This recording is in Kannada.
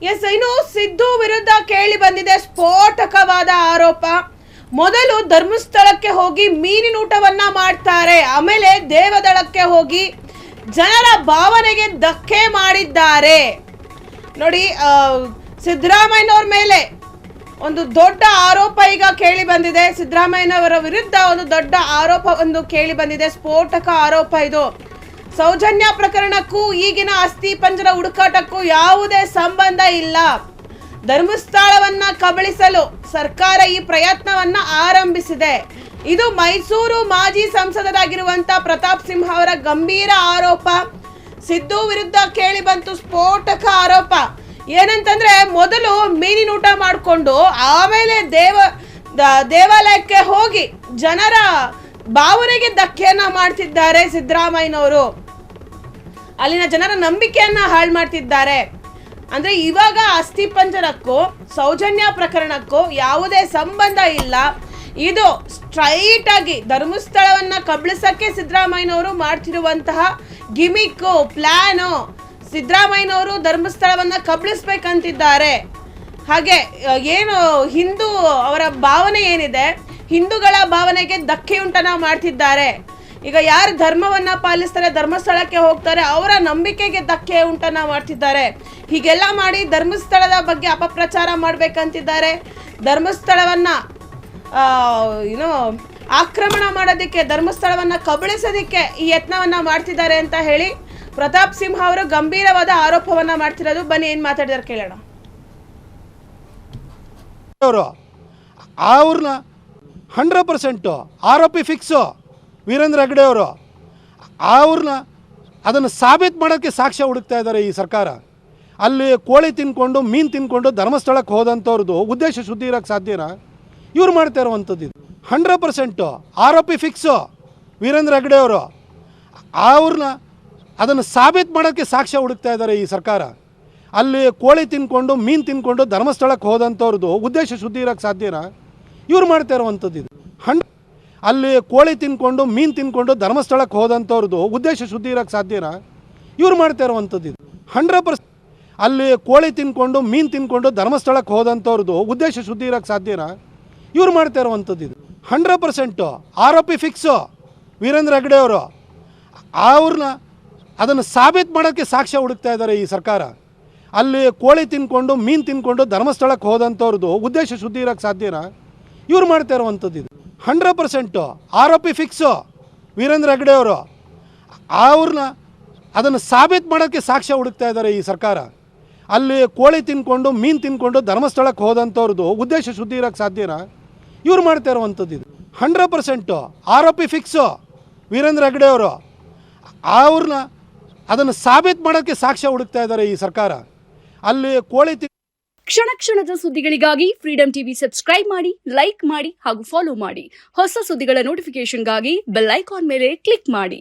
ಇನ್ನು ಸಿದ್ದು ವಿರುದ್ಧ ಕೇಳಿ ಬಂದಿದೆ ಸ್ಫೋಟಕವಾದ ಆರೋಪ. ಮೊದಲು ಧರ್ಮಸ್ಥಳಕ್ಕೆ ಹೋಗಿ ಮೀನಿನೂಟವನ್ನ ಮಾಡ್ತಾರೆ, ಆಮೇಲೆ ದೇವದಳಕ್ಕೆ ಹೋಗಿ ಜನರ ಭಾವನೆಗೆ ಧಕ್ಕೆ ಮಾಡಿದ್ದಾರೆ. ನೋಡಿ, ಸಿದ್ದರಾಮಯ್ಯನವರ ಮೇಲೆ ಒಂದು ದೊಡ್ಡ ಆರೋಪ ಈಗ ಕೇಳಿ ಬಂದಿದೆ. ಸಿದ್ದರಾಮಯ್ಯನವರ ವಿರುದ್ಧ ಒಂದು ದೊಡ್ಡ ಆರೋಪ ಒಂದು ಕೇಳಿ ಬಂದಿದೆ, ಸ್ಫೋಟಕ ಆರೋಪ ಇದು. ಸೌಜನ್ಯ ಪ್ರಕರಣಕ್ಕೂ ಈಗಿನ ಅಸ್ಥಿ ಪಂಜರ ಹುಡುಕಾಟಕ್ಕೂ ಯಾವುದೇ ಸಂಬಂಧ ಇಲ್ಲ. ಧರ್ಮಸ್ಥಳವನ್ನ ಕಬಳಿಸಲು ಸರ್ಕಾರ ಈ ಪ್ರಯತ್ನವನ್ನ ಆರಂಭಿಸಿದೆ. ಇದು ಮೈಸೂರು ಮಾಜಿ ಸಂಸದರಾಗಿರುವಂತ ಪ್ರತಾಪ್ ಸಿಂಹ ಅವರ ಗಂಭೀರ ಆರೋಪ. ಸಿದ್ದು ವಿರುದ್ಧ ಕೇಳಿ ಬಂತು ಸ್ಫೋಟಕ ಆರೋಪ. ಏನಂತಂದ್ರೆ, ಮೊದಲು ಮೀನಿನೂಟ ಮಾಡಿಕೊಂಡು ಆಮೇಲೆ ದೇವಾಲಯಕ್ಕೆ ಹೋಗಿ ಜನರ ಭಾವನೆಗೆ ಧಕ್ಕೆಯನ್ನ ಮಾಡ್ತಿದ್ದಾರೆ ಸಿದ್ದರಾಮಯ್ಯನವರು. ಅಲ್ಲಿನ ಜನರ ನಂಬಿಕೆಯನ್ನ ಹಾಳು ಮಾಡ್ತಿದ್ದಾರೆ. ಅಂದ್ರೆ ಇವಾಗ ಅಸ್ಥಿ ಪಂಜರಕ್ಕೂ ಸೌಜನ್ಯ ಪ್ರಕರಣಕ್ಕೂ ಯಾವುದೇ ಸಂಬಂಧ ಇಲ್ಲ. ಇದು ಸ್ಟ್ರೈಟ್ ಆಗಿ ಧರ್ಮಸ್ಥಳವನ್ನ ಕಬಳಿಸಕ್ಕೆ ಸಿದ್ದರಾಮಯ್ಯನವರು ಮಾಡ್ತಿರುವಂತಹ ಗಿಮಿಕ್ಕು, ಪ್ಲಾನು. ಸಿದ್ದರಾಮಯ್ಯನವರು ಧರ್ಮಸ್ಥಳವನ್ನ ಕಬಳಿಸ್ಬೇಕಂತಿದ್ದಾರೆ. ಹಾಗೆ ಏನು ಹಿಂದೂ ಅವರ ಭಾವನೆ ಏನಿದೆ, ಹಿಂದೂಗಳ ಭಾವನೆಗೆ ಧಕ್ಕೆಯುಂಟನ ಮಾಡ್ತಿದ್ದಾರೆ. ಈಗ ಯಾರು ಧರ್ಮವನ್ನ ಪಾಲಿಸ್ತಾರೆ, ಧರ್ಮಸ್ಥಳಕ್ಕೆ ಹೋಗ್ತಾರೆ, ಅವರ ನಂಬಿಕೆಗೆ ಧಕ್ಕೆ ಉಂಟನ ಮಾಡ್ತಿದ್ದಾರೆ. ಹೀಗೆಲ್ಲ ಮಾಡಿ ಧರ್ಮಸ್ಥಳದ ಬಗ್ಗೆ ಅಪಪ್ರಚಾರ ಮಾಡ್ಬೇಕಂತಿದ್ದಾರೆ. ಧರ್ಮಸ್ಥಳವನ್ನ ಆಕ್ರಮಣ ಮಾಡೋದಕ್ಕೆ, ಧರ್ಮಸ್ಥಳವನ್ನ ಕಬಳಿಸೋದಕ್ಕೆ ಈ ಯತ್ನವನ್ನ ಮಾಡ್ತಿದ್ದಾರೆ ಅಂತ ಹೇಳಿ ಪ್ರತಾಪ್ ಸಿಂಹ ಅವರು ಗಂಭೀರವಾದ ಆರೋಪವನ್ನ ಮಾಡ್ತಿರೋದು. ಬನ್ನಿ ಏನ್ ಮಾತಾಡಿದಾರೆ ಕೇಳೋಣ. ಅವ್ರನ್ನ 100% ಆರೋಪಿ ಫಿಕ್ಸು ವೀರೇಂದ್ರ ಹೆಗ್ಗಡೆ ಅವರು. ಅವ್ರನ್ನ ಅದನ್ನು ಸಾಬೀತು ಮಾಡೋಕ್ಕೆ ಸಾಕ್ಷ್ಯ ಹುಡುಕ್ತಾ ಇದ್ದಾರೆ ಈ ಸರ್ಕಾರ. ಅಲ್ಲಿ ಕೋಳಿ ತಿನ್ಕೊಂಡು ಮೀನು ತಿನ್ಕೊಂಡು ಧರ್ಮಸ್ಥಳಕ್ಕೆ ಹೋದಂಥವ್ರದ್ದು ಉದ್ದೇಶ ಶುದ್ಧಿ ಇರೋಕ್ಕೆ ಸಾಧ್ಯನಾ? ಇವ್ರು ಮಾಡ್ತಾ ಇರುವಂಥದ್ದು ಇದು. 100% ಆರೋಪಿ ಫಿಕ್ಸು ವೀರೇಂದ್ರ ಹೆಗ್ಗಡೆ ಅವರು. ಅವ್ರನ್ನ ಅದನ್ನು ಸಾಬೀತು ಮಾಡೋಕ್ಕೆ ಸಾಕ್ಷ್ಯ ಹುಡುಕ್ತಾ ಇದ್ದಾರೆ ಈ ಸರ್ಕಾರ. ಅಲ್ಲಿ ಕೋಳಿ ತಿನ್ಕೊಂಡು ಮೀನು ತಿನ್ಕೊಂಡು ಧರ್ಮಸ್ಥಳಕ್ಕೆ ಹೋದಂಥವ್ರದ್ದು ಉದ್ದೇಶ ಶುದ್ಧಿ ಇರೋಕ್ಕೆ ಸಾಧ್ಯನಾ? ಇವ್ರು ಮಾಡ್ತಾ ಇರುವಂಥದ್ದು ಇದು. ಅಲ್ಲಿ ಕೋಳಿ ತಿನ್ಕೊಂಡು ಮೀನು ತಿನ್ಕೊಂಡು ಧರ್ಮಸ್ಥಳಕ್ಕೆ ಹೋದಂಥವ್ರದ್ದು ಉದ್ದೇಶ ಶುದ್ಧಿ ಇರೋಕ್ಕೆ ಸಾಧ್ಯನಾ? ಇವ್ರು ಮಾಡ್ತಾ ಇರುವಂಥದ್ದು ಇದು. 100% ಅಲ್ಲಿ ಕೋಳಿ ತಿನ್ಕೊಂಡು ಮೀನು ತಿನ್ಕೊಂಡು ಧರ್ಮಸ್ಥಳಕ್ಕೆ ಹೋದಂಥವ್ರದ್ದು ಉದ್ದೇಶ ಶುದ್ಧಿ ಇರೋಕ್ಕೆ ಸಾಧ್ಯನಾ? ಇವ್ರು ಮಾಡ್ತಾ ಇರುವಂಥದ್ದು ಇದು. 100% ಆರೋಪಿ ಫಿಕ್ಸು ವೀರೇಂದ್ರ ಹೆಗ್ಗಡೆ ಅವರು. ಅವ್ರನ್ನ ಅದನ್ನು ಸಾಬೀತು ಮಾಡೋಕ್ಕೆ ಸಾಕ್ಷ್ಯ ಹುಡುಕ್ತಾ ಇದ್ದಾರೆ ಈ ಸರ್ಕಾರ. ಅಲ್ಲಿ ಕೋಳಿ ತಿನ್ಕೊಂಡು ಮೀನು ತಿನ್ಕೊಂಡು ಧರ್ಮಸ್ಥಳಕ್ಕೆ ಹೋದಂಥವ್ರದ್ದು ಉದ್ದೇಶ ಶುದ್ಧಿ ಇರೋಕ್ಕೆ ಸಾಧ್ಯನಾ? ಇವ್ರು ಮಾಡ್ತಾ ಇರುವಂಥದ್ದು ಇದು. 100% ಆರೋಪಿ ಫಿಕ್ಸು ವೀರೇಂದ್ರ ಹೆಗ್ಗಡೆ ಅವರು. ಅವ್ರನ್ನ ಅದನ್ನು ಸಾಬೀತು ಮಾಡೋಕ್ಕೆ ಸಾಕ್ಷ್ಯ ಹುಡುಕ್ತಾ ಇದ್ದಾರೆ ಈ ಸರ್ಕಾರ. ಅಲ್ಲಿ ಕೋಳಿ ತಿನ್ಕೊಂಡು ಮೀನು ತಿನ್ಕೊಂಡು ಧರ್ಮಸ್ಥಳಕ್ಕೆ ಹೋದಂಥವ್ರದ್ದು ಉದ್ದೇಶ ಶುದ್ಧಿ ಇರೋಕ್ಕೆ ಸಾಧ್ಯನಾ? ಇವ್ರು ಮಾಡ್ತಾ ಇರುವಂಥದ್ದು ಇದು. 100% ಆರೋಪಿ ಫಿಕ್ಸು ವೀರೇಂದ್ರ ಹೆಗ್ಗಡೆ ಅವರು. ಅವ್ರನ್ನ ಅದನ್ನು ಸಾಬೀತು ಮಾಡೋಕ್ಕೆ ಸಾಕ್ಷ್ಯ ಹುಡುಕ್ತಾ ಇದ್ದಾರೆ ಈ ಸರ್ಕಾರ. ಅಲ್ಲಿ ಕೋಳಿ ಕ್ಷಣ ಕ್ಷಣದ ಸುದ್ದಿಗಳಿಗಾಗಿ ಫ್ರೀಡಂ ಟಿವಿ ಸಬ್ಸ್ಕ್ರೈಬ್ ಮಾಡಿ, ಲೈಕ್ ಮಾಡಿ ಹಾಗೂ ಫಾಲೋ ಮಾಡಿ. ಹೊಸ ಸುದ್ದಿಗಳ ನೋಟಿಫಿಕೇಶನ್ಗಾಗಿ ಬೆಲ್ ಐಕಾನ್ ಮೇಲೆ ಕ್ಲಿಕ್ ಮಾಡಿ.